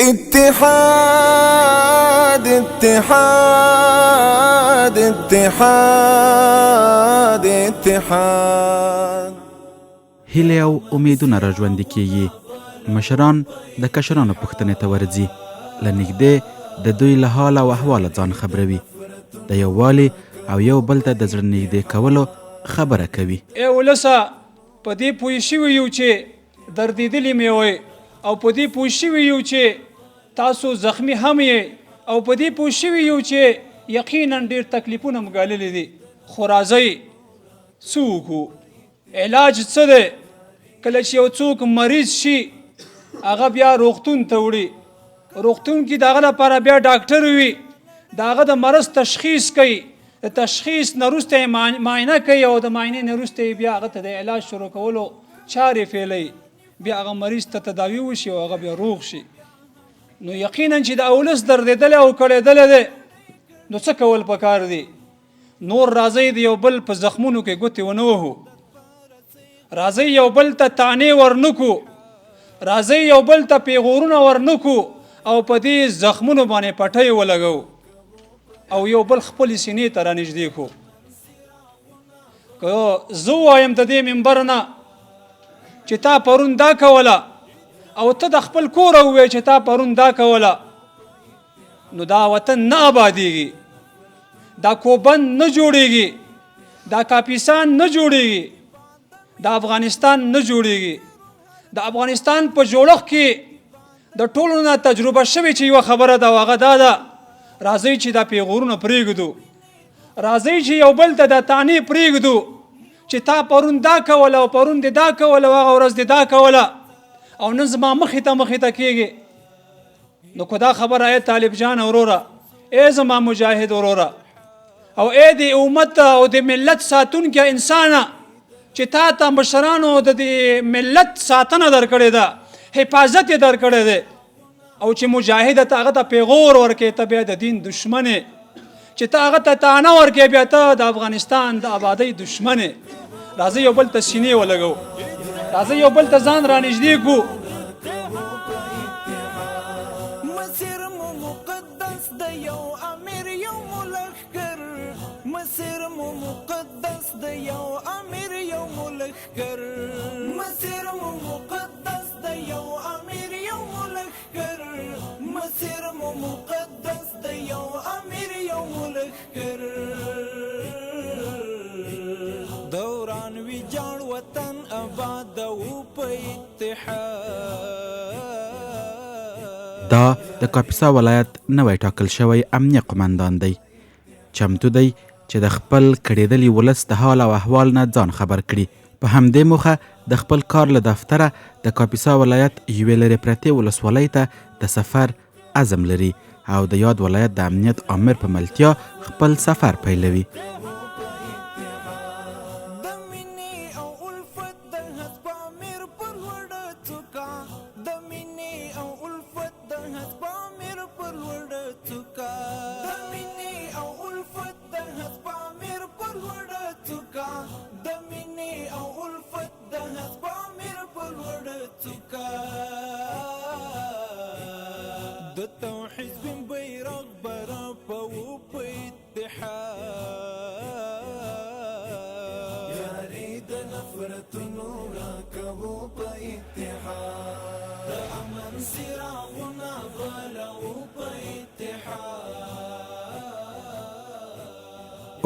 اتحاد اتحاد اتحاد اتحاد هیله او امیدونه را ژوندي کیږي. مشران د کشرانو پوښتنې ته ورځي، له نږدې د دوی له حال او احواله ځان خبروي، د یووالي او یو بل ته د زړه نږدې کولو خبره کوي. ای ولسه، په دې پوه شوي یو چې دردېدلي مې وئ، او په دې پوه شوي یو چې تاسو زخمی هم یې، او په دې پوه شوي یو چې یقینا ډېر تکلیفونه مو ګاللي دي. خو راځئ څه وکړو؟ علاج څه دی؟ کله چې یو څوک مریض شي هغه بیا روغتون ته وړي، روغتون کې د هغه لپاره بیا ډاکټر وي، د هغه د مرض تشخیص کوي، د تشخیص نه وروسته یې معاینه کوي، او د معاینې نه وروسته یې بیا هغه ته د علاج شروع کولو چارې فعلوي، بیا هغه مریض ته تداوي وشي او هغه بیا روغ شي. نو یقینا چې د اولس دردېدلی او کړېدلی دی، نو څه کول پکار دي؟ نور راځئ د یو بل په زخمونو کې ګوتې ونه وهو، راځئ یو بل ته طعنې ورنکو، راځئ یو بل ته پیغورونه ورنکو، او په دې زخمونو باندې پټۍ ولګو، او یو بل خپلې سینې ته رانږدې کړو. که زه ووایم د دې منبر نه چې تا پرون دا کوله، او ته د خپل کوره ووایې چې تا پرون دا کوله، نو دا وطن نه آبادېږي، دا کوبند نه جوړېږي، دا کاپیسان نه جوړېږي، دا افغانستان نه جوړېږي. د افغانستان په جوړښت کې د ټولو نه تجربه شوې چې یوه خبره ده، هغه دا ده، راځئ چې دا پیغورونه پرېږدو، راځئ چې یو بل ته دا طعنې پرېږدو چې تا پرون دا کوله، او پرون دې دا کوله، او هغه ورځ دې دا کوله، او نن زما مخې ته کېږي. نو که دا خبره ای طالب جان وروره، ای زما مجاهد وروره، او ای د امت او د ملت ساتونکي انسانه، چې تا ته مشرانو د دې ملت ساتنه درکړې ده، حفاظت یې درکړی دی، او چې مجاهد ته هغه ته پیغور ورکړې، ته بیا د دین دشمن یې، چې ته هغه ته طعنه ورکړې، بیا ته د افغانستان د آبادۍ دشمن یې. راځئ یو بل ته سینې ولګو، راځئ یو بل ته ځان رانږدې کړو. مسیر مو مقدس د یو امیر یو ملخکر، مسیر مو مقدس د یو امیر یو ملخکر، مسیر مو مقدس د یو امیر یو ملخکر، مسیر مو مقدس د یو امیر یو ملخکر. دوران ویجاړ وطن آباد او په اتحاد. دا د کاپیسا ولایت نوی ټاکل شوی امنیه قمندان دی، چمتو دی چې د خپل کړېدلي ولس د حال او احوال نه ځان خبر کړي. په همدې موخه د خپل کار له دفتره د کاپیسا ولایت یوې لرې پرتې ولسوالۍ ته د سفر عزم لري، او د یاد ولایت د امنیت آمر په ملتیا خپل سفر پیلوي.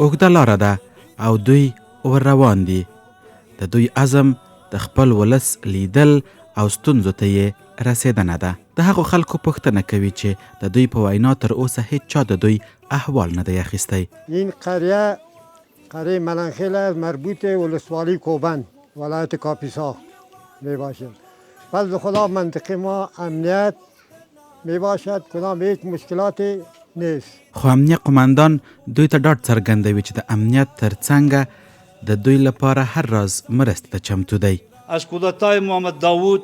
اوږده لاره ده او دوی ور روان دي. د دوی عزم د خپل ولس لیدل او ستونزو ته یې رسېدنه ده. د هغو خلکو پوښتنه کوي چې د دوی په وینا تر اوسه هیڅ چا د دوی احوال نه دی اخیستی. این قریه ملنخیل مربوط ولسوالی کوبند ولایت کاپیسا می باشد. فضل خدا منطقه ما امنیت می باشد، کدام هیچ مشکلاتی نیست. خو امنیه قمندان دوی ته ډاډ څرګندوي چې د امنیت ترڅنګ د دوی لپاره هر راز مرستې ته چمتو دی. از کودتای محمد داوود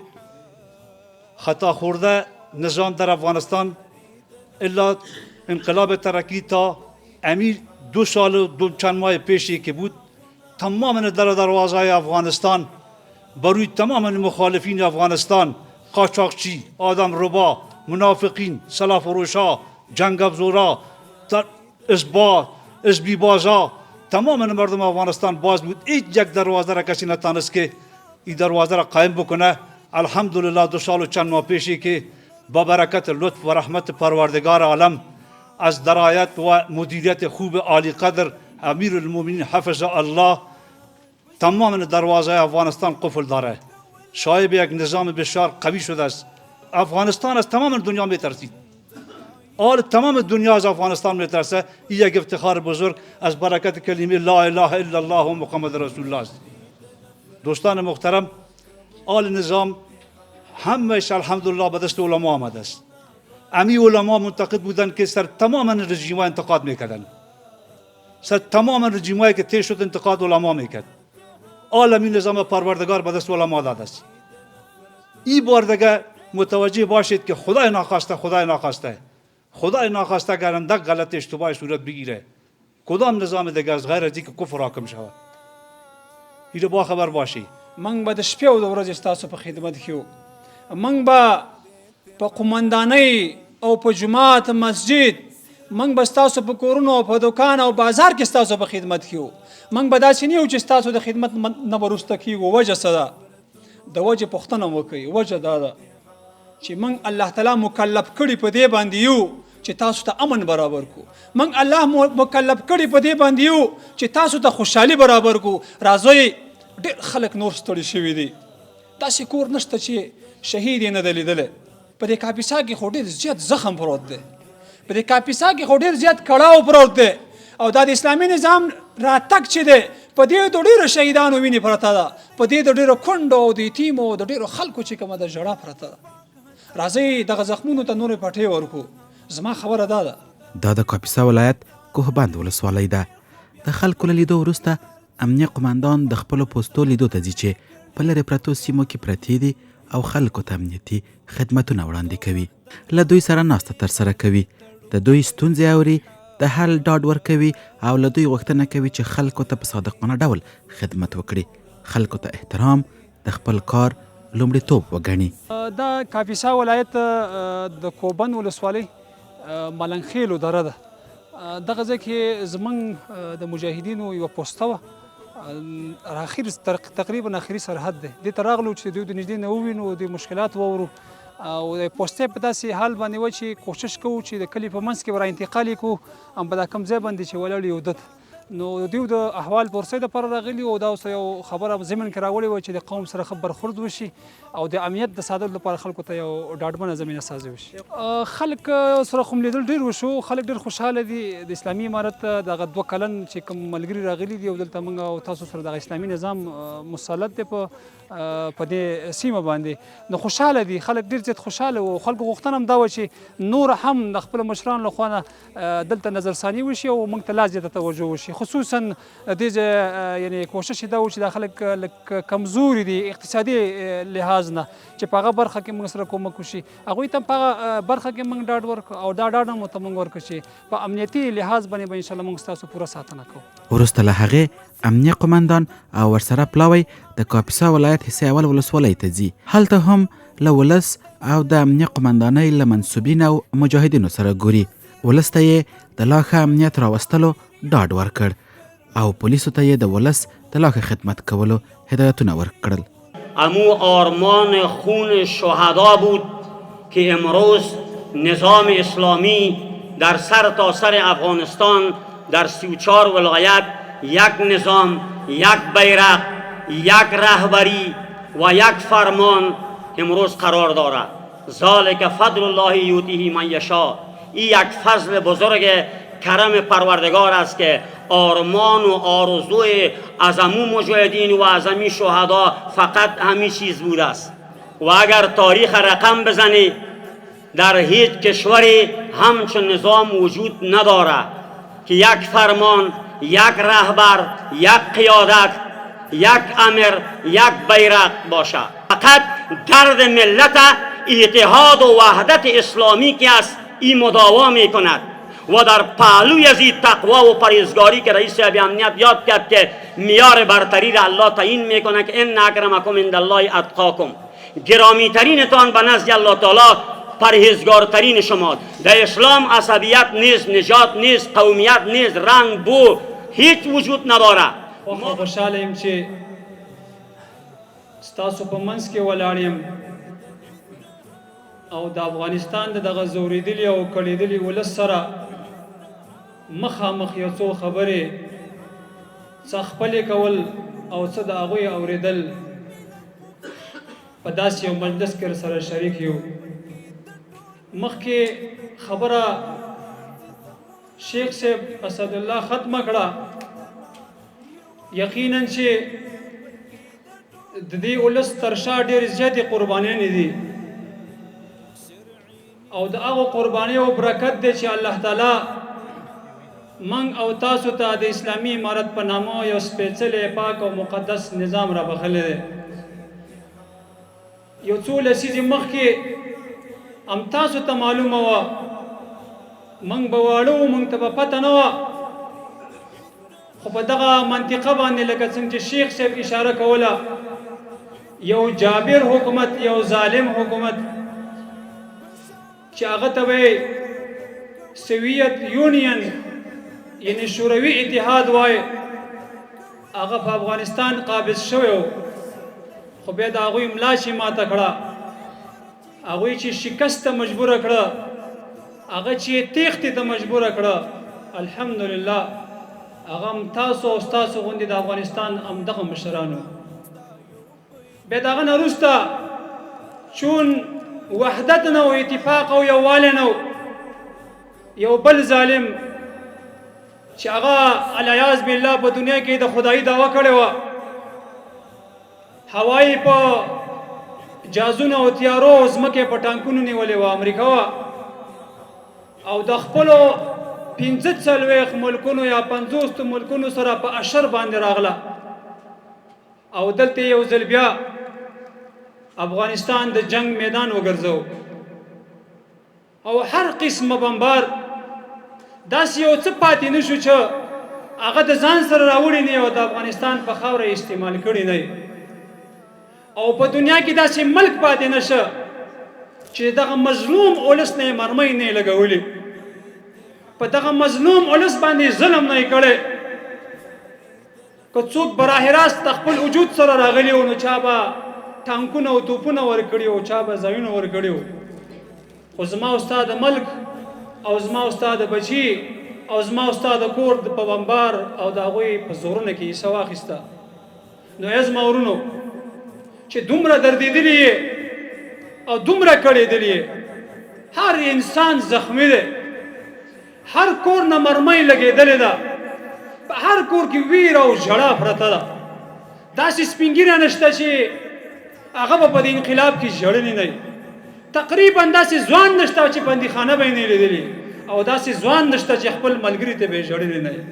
خطا خورده نظام در افغانستان الا انقلاب ترکی تا امیر 2 سال و 2 ماه پیشی که بود، تمام در دروازه افغانستان بروی تمام مخالفین افغانستان، قاچاقچی، آدم ربا، منافقین، سلافروشا، جنگ افزورا، اشباه، اشبیبازا، تمام مردم افغانستان باز بود. هیچ یک دروازه را کسی نتانست که این دروازه را قایم بکنه. الحمدلله 2 سال و چند ماه پیشی که با برکت لطف و رحمت پروردگار عالم از درایت و مدیریت خوب عالی قدر امیر المؤمنین حفظ الله تمام دروازه افغانستان قفل داره. شایب یک نظام بسیار قوی شده است. افغانستان از تمام دنیا میترسید. آل تمام دنیا از افغانستان میترسه. این یک افتخار بزرگ از برکت کلمه لا اله الا الله و محمد رسول الله است. دوستان محترم، آل نظام همش الحمدلله به دست علما آمده است. امی علما منتقد بودند که سر تمام رژیم‌ها انتقاد میکردند. سر تمام رژیم‌هایی که طی شد انتقاد علما میکرد. عالمی نظام پروردگار به دست علما داده است. این بار دیگه متوجه باشید که خدای ناخواسته اگر اندک غلط اشتباه صورت بگیره کدام نظام دیگه از غیر از اینکه کفر حاکم شود. این با خبر باشی. من به د شپې او د ورځې ستاسو په خدمت کې وو. من به په قومندانۍ او په جومات مسجد، من به ستاسو په کورونو او په دوکان او بازار کې ستاسو په خدمت کې وو. من به داسې نه یو چې ستاسو د خدمت نه به وروسته کېږو. وجه څه ده؟ د وجې پوښتنه وکړئ. وجه دا ده چې من الله تعالی مکلف کړي په دې باندې یو چې تاسو ته امن برابر کو. من الله مکلف کړي په دې باندې یو چې تاسو ته خوشحالي برابر کو. راځئ، ډېر خلک نور ستړي شوي دي. داسې کور نشته چې شهید یې نه دی لیدلی. په دې کاپیسا کې خو ډېر زیات زخم پروت دی. په دې کاپیسا کې خو ډېر زیات کړاو پروت دی. او دا د اسلامي نظام راتګ چې دی په دې د ډېرو شهیدانو وینې پرته ده. په دې د ډېرو کونډو او د یتیمو او د ډېرو خلکو چې کومه د ژړا پرته ده. راځئ دغه زخمونو ته نورې پټۍ ورکړو. زما خبره دا ده. دا د کاپیسا ولایت کوهبند ولسوالۍ ده. د خلکو له لیدو وروسته امنیه قمندان د خپلو پوستو لیدو ته ځي چې په لرې پرتو سیمو کې پرتې دي او خلکو ته امنیتي خدمتونه وړاندې کوي. له دوی سره ناسته ترسره کوي، د دوی ستونزې اوري، د حل ډاډ ورکوي او له دوی غوښتنه کوي چې خلکو ته په صادقانه ډول خدمت وکړي، خلکو ته احترام، د خپل کار لومړیتوب وګڼي. دا کاپیسا ولایت د کوهبند ولسوالۍ ملنخیلو دره ده. دغه ځای کې زموږ د مجاهدینو یوه پوسته وه. تقریبا آخري سرحد دی. دې ته راغلو چې دوی د نږدې نه ووینو، د مشکلات واورو. او د پوستې په داسې حال باندې و چې کوشش کوو چې د کلي په منځ کې ورا انتقال یې کړو په دا کوم ځای باندې چې ولاړ یو ده. نو دوی د احوال پرسۍ دپاره راغلي او دا اوس یو خبره زمین کې راوړې وه چې د قوم سره ښه برخورد وشي او د امنیت د ساتلو لپاره خلکو ته یو ډاډمنه زمینه سازي وشي. خلک سره خو لیدل ډېر وشو. خلک ډېر خوشحاله دي. د اسلامي امارت دغه 2 کلن چې کوم ملګري راغلي دي او دلته موږ او تاسو سره دغه اسلامي نظام مسلط دی په دې سیمه باندې. نو خوشحاله دي خلک، ډېر زیات خوشحاله وو. خلکو غوښتنه هم دا وه چې نور هم د خپلو مشرانو له خوا نه دلته نظرثاني وشي او موږ ته لا زیاته توجه وشي. خصوصا دې یعنی کوشش یې دا و چې دا خلک لږ کمزوري دي اقتصادي لحاظ نه، چې په هغه برخه کې موږ سره کومک وشي. هغوی ته په هغه برخه کې موږ ډاډ ورکړو او دا ډاډ هم ورته موږ ورکړو چې په امنیتي لحاظ باندې به انشاءالله موږ ستاسو پوره ساتنه کوو. وروسته له هغې امنیه قمندان او ورسره پلاوی د کاپیسا ولایت حصې اول ولسوالۍ ته ځي. هلته هم له ولس او د امنیه قمندانۍ له منصوبین او مجاهدینو سره ګوري. ولس ته یې د لا ښه امنیت راوستلو ډاډ ورکړ او پولیسو ته یې د ولس د لا ښه خدمت کولو هدایتونه ورکړل. امو آرمان خون شهدا بود که امروز نظام اسلامی در سرتاسر افغانستان در 34 ولایت یک نظام، یک بیرق، یک رهبری و یک فرمان امروز قرار دارد. ذالک فضل الله یؤتیه من یشاء. این یک فضل بزرگ کرم پروردگار است که آرمان و آرزوی از امو مجاهدین و از امی شهدا فقط همین چیز بوده است. و اگر تاریخ رقم بزنی در هیچ کشوری همچون نظام وجود نداره که یک فرمان، یک رهبر، یک قیادت، یک امر، یک بیرق باشه. فقط درد ملت اتحاد و وحدت اسلامی که است این مداوا می کند و در پهلوی از این تقوا و پرهیزگاری که رئیس شعب امنیت یاد کرد که معیار برتری را الله تعیین میکنه که ان اکرمکم عند الله اتقاکم. گرامی ترینتان به نزد الله تعالی پرهیزگارترین شما. در اسلام عصبیت نیست، نژاد نیست، قومیت نیست، رنگ بو هیچ وجود نداره. ما خوشحاله یم چې ستاسو په منځ کې ولاړ یم او د افغانستان د دغه زورېدلي او کړېدلي ولس سره مخامخ یو څو خبرې څه خپلې کول او څه د هغوی اورېدل په داسې یو مجلس کې سره شریک یو. مخکې خبره شیخ صاحب اسدالله ختمه کړه. یقینا چې د دې ولس تر شا ډېرې زیاتې قربانیانې دي او د هغو قربانیو برکت دی چې الله تعالی من او تاسو ته د اسلامي امارت په نامه یو سپېڅلی پاک او مقدس نظام را بخلی دی. یو څو لسیزې مخکې هم تاسو ته معلومه وه، موږ به واړه وو، موږ ته به پته نه وه، خو په دغه منطقه باندې لکه څنګه چې شیخ صاحب اشاره کوله، یو جابر حکومت، یو ظالم حکومت چې هغه ته به سوویت یونین یعنی شوروي اتحاد وای، هغه په افغانستان قابض شوی و، خو بیا د هغوی ملا چې ماته کړه، هغوی چې شکست ته مجبوره کړه، هغه چې تیښتې ته مجبوره کړه، الحمدلله هغه هم تاسو او ستاسو غوندې د افغانستان همدغه مشرانو. بیا د هغه نه وروسته چون وحدت نه و، اتفاق او یووالی نه و، یو بل ظالم چې هغه العیاذ بالله په دنیا کې د خدایي دعوه کړې وه، هوایي په جازونو او تیارو او ځمکې په ټانکونو نیولې وه امریکا وه، او د خپلو 45 ملکونو یا 50 ملکونو سره په اشر باندې راغله او دلته یو ځل بیا افغانستان د جنگ میدان وګرځو او هر قسمه بمبار داسې یو څه پاتې نه شو چې هغه د ځان سره راوړي نه او د افغانستان په خاوره استعمال کړي نه، او په دنیا کې داسې ملک پاتې نشه چې دغه مظلوم اولس نه مرمۍ نه لګولي، په دغه مظلوم اولس باندې ظلم نه کړي. که څوک براه راست خپل وجود سره راغلی و نو چا به ټانکونه او توپونه ورکړي او چا به ځایونه ورکړي، خو زما استاد ملک او زما استاد بچی او زما استاد کور په بمبار او د هغوی په زورونه کې حصه واخیسته. نو ای زما ورونو چې دومره دردېدلي او دومره کړېدلي، هر انسان زخمی دی، هر کور نه مرمۍ لګېدلې ده، په هر کور کې ویر او ژړا پرته ده، داسې سپین ږیری نشته چې هغه به په دې انقلاب کې ژړلي نه وي، تقریبا داسې ځوان نشته چې بندیخانه به یې نه لیدلي، او داسې ځوان نشته چې خپل ملګري ته به یې ژړلي نه وي،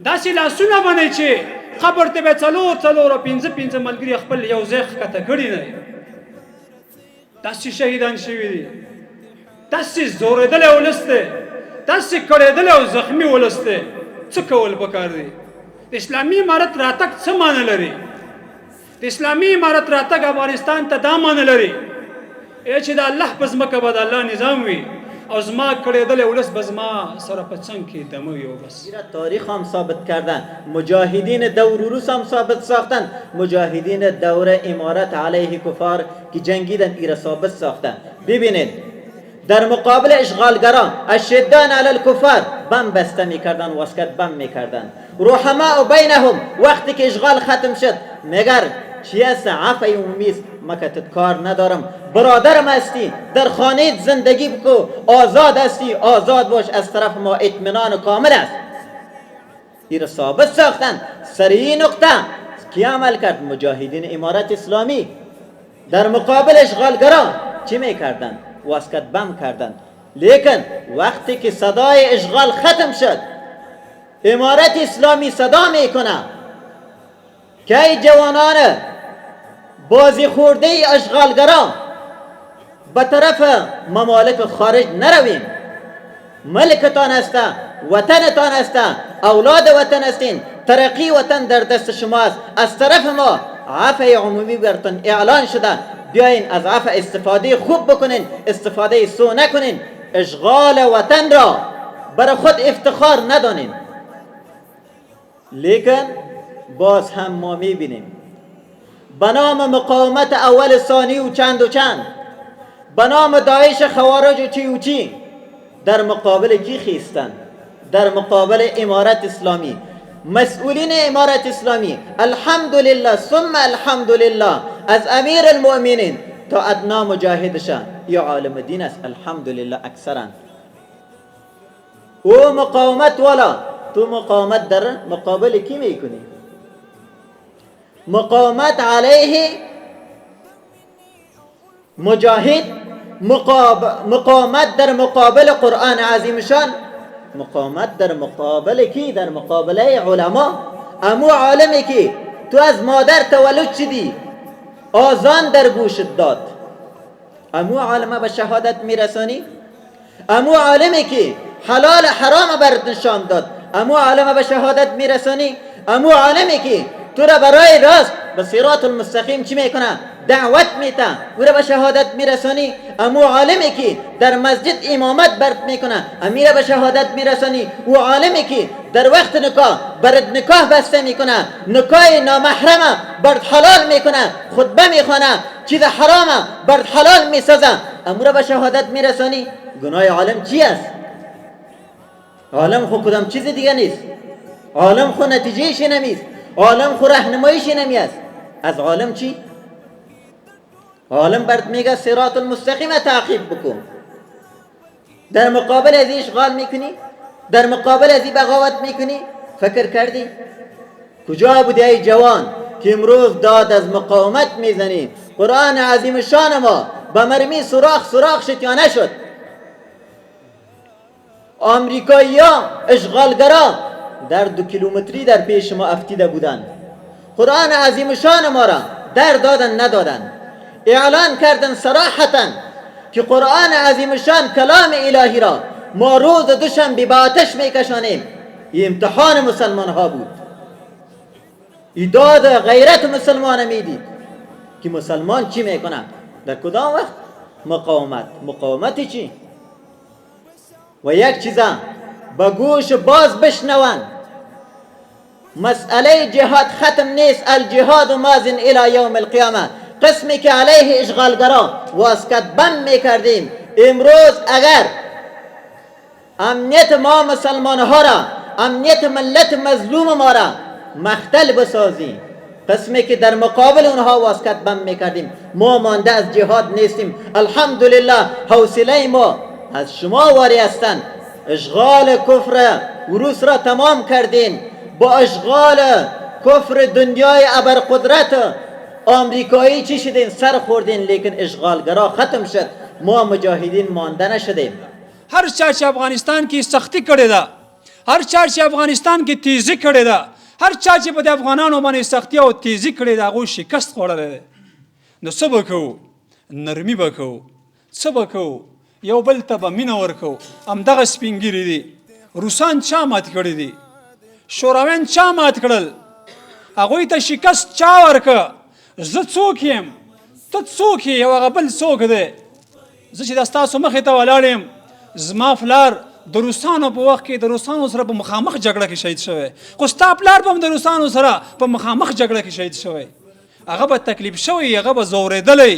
داسې لاسونه به نه چې قبر ته به څلور او 5 ملګري خپل یو ځای ښکته کړي نه وي، داسې شهیدان شوي دي، داسې زورېدلی ولس دی، داسې کړېدلی او زخمي ولس دی. څه کول پکار دی؟ د اسلامي امارت راتګ څه معنی لري؟ د اسلامي امارت راتګ افغانستان ته دا معنی لري چې د الله په ځمکه به د الله نظام وي او زما کړېدلی ولس به زما سره په څنګ کې دمه وي. او بس تاریخ هم ثابت کردن، مجاهدین دور روس هم ثابت ساختن، مجاهدین دور امارت علیه کفار که جنگیدن ایره ثابت ساختن. ببینید در مقابل اشغالگران اشدان علی الکفار بم بسته میکردن، واسکت بم میکردن. رحماء بینهم وقتی که اشغال ختم شد مگر چی است؟ عفو عمومی است، ما که کار ندارم، برادرم هستی، در خانه زندگی بکو، آزاد هستی، آزاد باش، از طرف ما اطمینان کامل است. این ثابت ساختن. سر این نقطه کی عمل کرد؟ مجاهدین امارت اسلامی در مقابل اشغالگران چی میکردن؟ واسکت بم کردن. لیکن وقتی که صدای اشغال ختم شد امارت اسلامی صدا میکنه که ای جوانان بازی خورده اشغالگران به طرف ممالک خارج نرویم، ملکتان است، وطنتان است، اولاد وطن هستین، ترقی وطن در دست شماست، از طرف ما عفو عمومی براتون اعلان شده، بیاین از عفو استفاده خوب بکنین، استفاده سو نکنین، اشغال وطن را برای خود افتخار ندانین. لیکن باز هم ما میبینیم به نام مقاومت اول ثانی و چند به نام داعش خوارج و چی و چی در مقابل کی خیستن؟ در مقابل امارت اسلامی. مسئولین امارت اسلامی الحمدلله ثم الحمدلله از امیر المؤمنین تا ادنا مجاهدشان یا عالم دین است، الحمدلله اکثرا. او مقاومت والا، تو مقاومت در مقابل کی میکنی؟ مقاومت علیه مجاهد، مقاومت در مقابل قرآن عظیم شان، مقاومت در مقابل کی؟ در مقابل علما. امو عالمی که تو از مادر تولد شدی، آذان در گوشت داد، امو عالمه به شهادت میرسانی؟ امو عالمی که حلال حرام برات نشان داد، امو عالمه به شهادت میرسانی؟ امو عالمی که تو را برای راست به صراط المستقیم چی میکنه؟ دعوت میته، او را به شهادت میرسانی؟ امو عالمی که در مسجد امامت برات میکنه، امیر به شهادت میرسانی؟ او عالمی که در وقت نکاح برات نکاح بسته میکنه، نکاح نامحرمه برات حلال میکنه، خطبه میخونه، چیز حرامه برات حلال میسازه، امو را به شهادت میرسانی؟ گناه عالم چی است؟ عالم خو کدام چیز دیگه نیست، عالم خو نتیجهش نمیست، عالم خو راهنماییش نمیست. از عالم چی؟ عالم برات میگه صراط المستقیم تعقیب بکن، در مقابل از اشغال میکنی، در مقابل از بغاوت میکنی. فکر کردی کجا بودی ای جوان که امروز داد از مقاومت میزنی؟ قرآن عظیم شان ما به مرمی سوراخ شد یا نشد؟ آمریکایی ها اشغالگرا در 2 کیلومتری در پیش ما افتیده بودند، قرآن عظیم شان ما را در دادن ندادن، اعلان کردن صراحتا که قرآن عظیم شان کلام الهی را ما روز دوشنبه به آتش میکشانیم. این امتحان مسلمان ها بود، ایداد غیرت مسلمان میدید که مسلمان چی میکنه در کدام وقت؟ مقاومت چی؟ و یک چیزا با گوش باز بشنون، مسئله جهاد ختم نیست، الجهاد مازن الی یوم القیامه. قسمی که علیه اشغالگرا واسکت بند میکردیم، امروز اگر امنیت ما مسلمان ها را، امنیت ملت مظلوم ما را مختل بسازیم، قسمی که در مقابل اونها واسکت بند میکردیم، ما مانده از جهاد نیستیم. الحمدلله حوصله ما از شما واری هستند. اشغال کفر روس را تمام کردین، با اشغال کفر دنیای ابرقدرت آمریکایی چی شدین؟ سر خوردین، لیکن اشغالگرا ختم شد، ما مجاهدین مانده نشدیم. هر چا چې افغانستان کې سختی کړې ده، هر چا چې افغانستان کې تیزی کړې ده، هر چا چې په د افغانانو باندې سختی او تیزی کړې ده، هغوی شکست خوړلی دی. نو څه به کوو؟ نرمي به کوو. څه به کوو؟ یو بل ته به مینه ورکوو. همدغه سپین ږیري دي. روسان چا مات کړي دي؟ شورویان چا مات کړل؟ هغوی ته شکست چا ورکه؟ زه څوک یم؟ ته څوک یې؟ یو هغه بل څوک دی؟ زه چې دا ستاسو مخې ته ولاړ یم، زما پلار د روسانو په وخت کې د روسانو سره په مخامخ جګړه کې شهید شوی، خو ستا پلار به هم د روسانو سره په مخامخ جګړه کې شهید شوی، هغه به تکلیف شوی، هغه به ځورېدلی.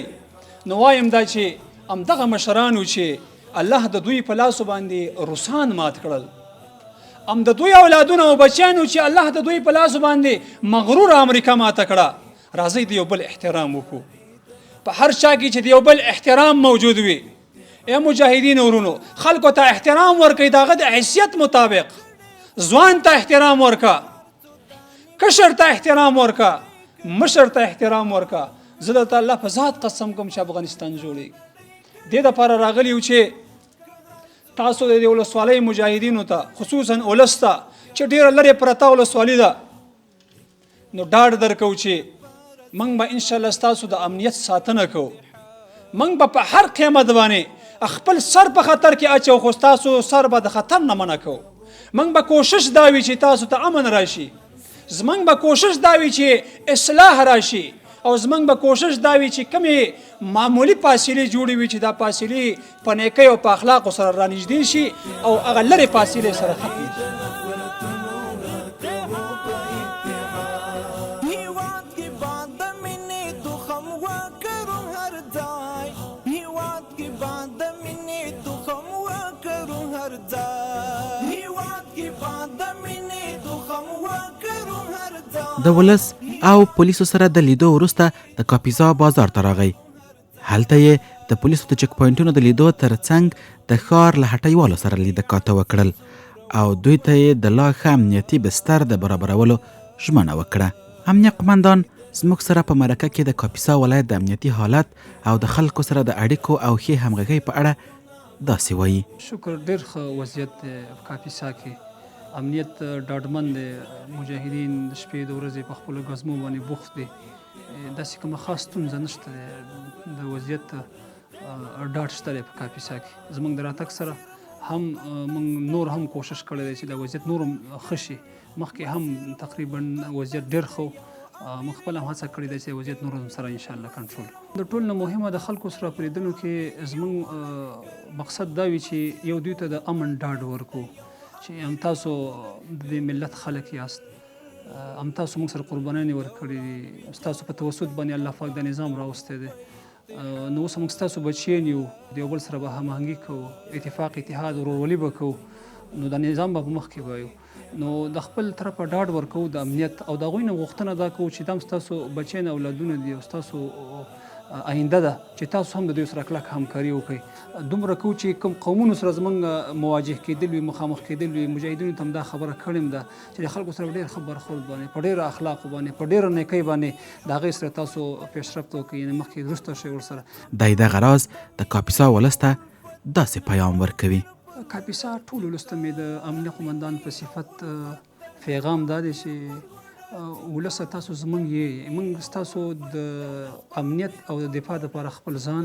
نو وایم دا چې همدغه مشرانو چې الله د دوی په لاسو باندې روسان مات کړل، هم د دوی اولادونه او بچیانو چې الله د دوی په لاسو باندې مغرور امریکا ماته کړه. راځئ د یو بل احترام وکړو. په هر چا کې چې د یو بل احترام موجود وي، ای مجاهدین ورونو، خلکو ته احترام ورکړئ، د هغه د حیثیت مطابق. ځوان ته احترام ورکړه، کشر ته احترام ورکړه، مشر ته احترام ورکړه. زه درته الله په ذات قسم کوم چې افغانستان جوړېږي. دې دپاره راغلي یو چې تاسو د دې ولسوالۍ مجاهدینو ته، خصوصا ولس ته چې ډېره لرې پرته ولسوالي ده، نو ډاډ درکوو چې موږ به انشاءالله ستاسو د امنیت ساتنه کوو. موږ به په هر قیمت باندې خپل سر په خطر کې اچو، خو ستاسو سر به د خطر نه منع کوو. موږ به کوشش دا وي چې تاسو ته امن راشي، زموږ به کوشش دا وي چې اصلاح راشي، او زمونږ به کوشش دا وي چې کمې معمولي فاصلې جوړې وي چې دا فاصلې په نیکۍ او په اخلاقو سره رانږدې شي او هغه لرې فاصلې سره ختمې شي. هیواد کې باد مینې تخم وکرو هر ځای، هیواد کې باد مینې تخم وکرو هر ځای، هیواد کې باد مینې تخم وکرو هر ځای. د ولس او پولیسو سره د لیدو وروسته د کاپیسا بازار ته راغی. هلته یې د پولیسو د چک پوینټونو د لیدو ترڅنګ د ښار له هټیوالو سره لیده کاته وکړل او دوی ته یې د لا ښه امنیتي بستر د برابرولو ژمنه وکړه. امنیه قمندان زموږ سره په مرکه کې د کاپیسا ولایت د امنیتي حالت او د خلکو سره د اړیکو او ښې همغږۍ په اړه داسې وایي. شکر، ډېر ښه وضعیت دی په کاپیسا کې. امنیت ډاډمن دی، مجاهدین د شپې د ورځې په خپلو ګزمو باندې بوخت دي، داسې کومه خاص ستونزه نشته دی. د وضعیت ډاډ شته دی په کاپیسا کې. زموږ د راتګ سره هم موږ نور هم کوشش کړی دی چې د وضعیت نور هم ښه شي. مخکې هم تقریبا وضعیت ډېر ښه و، موږ خپله هم هڅه کړې ده چې وضعیت نور هم سره انشاءالله کنټرول. د ټول نه مهمه د خلکو سره په لیدنو کې زموږ مقصد دا وي چې یو دوی ته د امن ډاډ ورکو چې هم تاسو د دې ملت خلک یاست، هم تاسو موږ سره قربانیانې ورکړي دي، ستاسو په توسط باندې الله پاک د نظام راوستی دی. نو اوس موږ ستاسو بچیان یو، د یو بل سره به هماهنګي کوو، اتفاق اتحاد ورورولي به کوو، نو د نظام به په مخ کې وایو. نو د خپل طرفه ډاډ ورکوو د امنیت او د هغوی نه غوښتنه دا کوو چې دا ستاسو بچیان اولادونه دي او ستاسو آینده ده چې تاسو هم د دوی سره کلک همکاري وکړئ. دومره کوو چې کوم قومونو سره زموږ مواجه کېدل وي، مخامخ کېدل وي، مجاهدینو ته هم دا خبره کړې ده چې د خلکو سره ډېر ښه برخورد باندې، په ډېرو اخلاقو باندې، په ډېره نیکۍ باندې د هغې سره تاسو پیشرفت وکړئ، یعنې مخکې وروسته شئ ورسره. دی دغه راز د کاپیسا ولس ته داسې پیام ورکوي. کاپیسا ټول ولس ته مې د امنیه قمندان په صفت پیغام دا دی چې ولسه تاسو زموږ یې، موږ ستاسو د امنیت او د دفاع دپاره خپل ځان،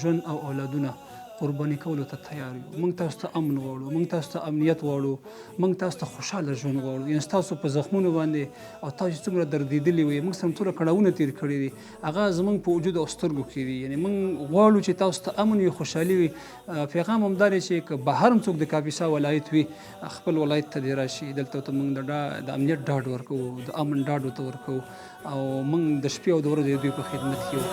ژوند او اولادونه قرباني کولو ته تیار یو. موږ تاسو ته امن غواړو، موږ تاسو ته امنیت غواړو، موږ تاسو ته خوشحاله ژوند غواړو. یعنې ستاسو په زخمونو باندې او تاسو چې څومره دردېدلي وئ، موږ سره څومره کړاوونه تېر کړي دي، هغه زموږ په وجود او سترګو کې دي. یعنې موږ غواړو چې تاسو ته امن وي، خوشحالي وي. پیغام هم دا دی چې که بهر هم څوک د کاپیسا ولایت وي، خپل ولایت ته دې راشي. دلته ته موږ د امنیت ډاډ ورکوو، د امن ډاډ ورته ورکوو او موږ د شپې او د ورځې دوی په خدمت کې یو.